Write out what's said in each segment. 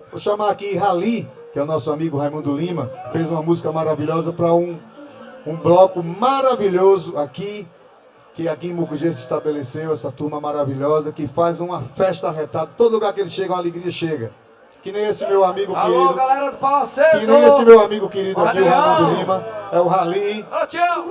Vou chamar aqui Rali, que é o nosso amigo Raimundo Lima, fez uma música maravilhosa para um bloco maravilhoso aqui, que aqui em Mucugê se estabeleceu, essa turma maravilhosa, que faz uma festa arretada. Todo lugar que eles chegam, a alegria chega. Que nem esse meu amigo querido. Alô, galera do Pau Aceso. Que nem esse meu amigo querido aqui, o Raimundo Lima. É o Rali. Ô, tchau.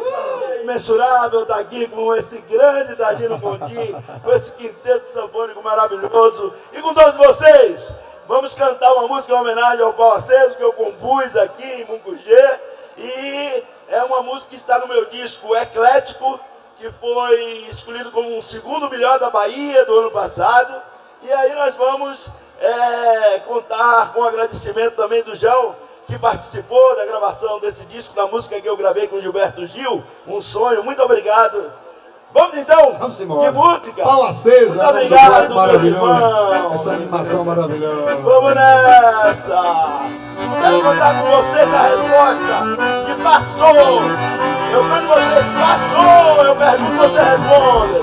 Imensurável daqui com esse grande Dadinho Bondim, com esse quinteto sanfônico maravilhoso. E com todos vocês, vamos cantar uma música em homenagem ao Pau Aceso, que eu compus aqui em Mucugê. E é uma música que está no meu disco Eclético, que foi escolhido como o segundo melhor da Bahia do ano passado. E aí nós vamos contar com o agradecimento também do João, que participou da gravação desse disco, da música que eu gravei com Gilberto Gil, Um Sonho. Muito obrigado. Vamos então, vamos embora. De música. Pau Aceso, muito obrigado, maravilhoso. Essa animação maravilhosa. Vamos nessa. Quero contar com vocês na resposta que passou. Eu quero vocês passou, eu pergunto, você responde.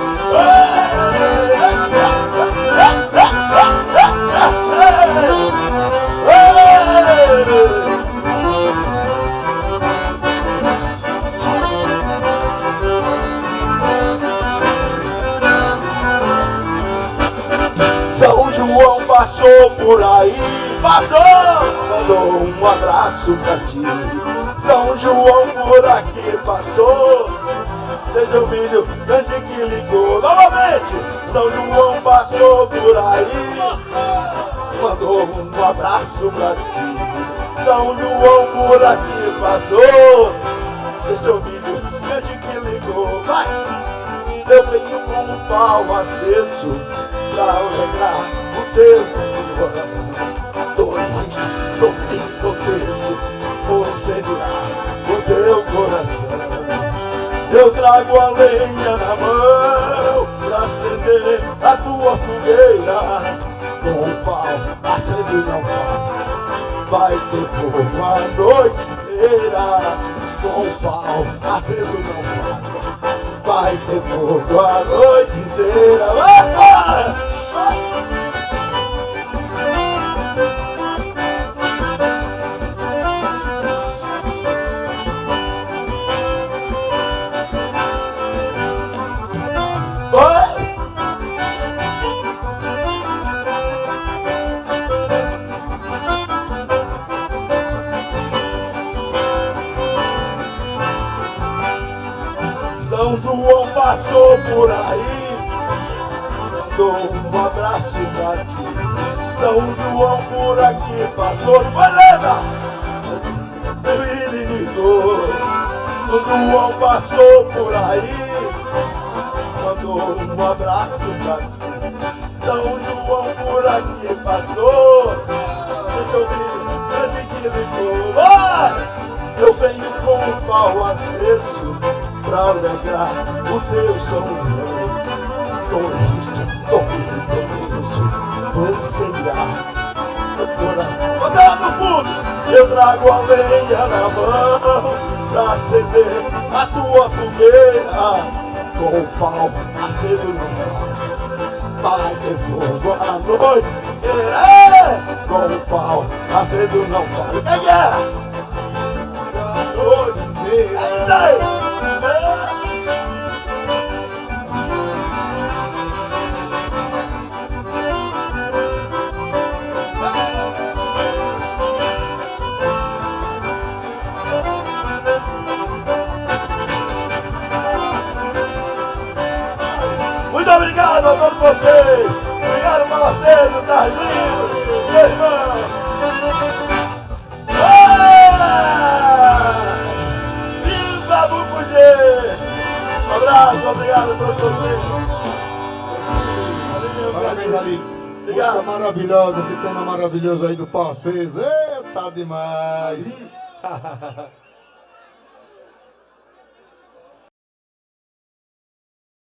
São João passou por aí, passou, mandou um abraço pra ti. São João por aqui passou, desde o filho grande que ligou. Novamente, São João passou por aí, mandou um abraço pra ti. São João por aqui passou, desde o filho grande que ligou. Vai! Eu venho com um pau aceso pra alegrar o teu coração. Tô teso, vou incendiar o teu coração. Eu trago a lenha na mão pra acender a tua fogueira. Com o pau aceso não vai ter fogo a noite inteira. Com o pau aceso não vai ter fogo a noite inteira. São João passou por aí, mandou um abraço pra ti. São João por aqui passou, beleza! Ele ligou. São João passou por aí, mandou um abraço pra ti. São João por aqui passou, deixa eu ver, ele que ligou. Eu venho com o pau aceso pra alegrar o teu São João. Tô triste, vou incendiar o coração. Bota no fundo, eu trago a lenha na mão pra acender a tua fogueira. Com o pau aceso não vai ter fogo à noite. Com o pau aceso não vai. Quem é? É isso aí! Muito obrigado a todos vocês! Obrigado, Malacedo, Carlinhos, meu irmão! Viva Mucugê! Um abraço, obrigado a todos vocês! Parabéns, Ali. Música maravilhosa, esse tema maravilhoso aí do Pau Aceso. Eita, demais!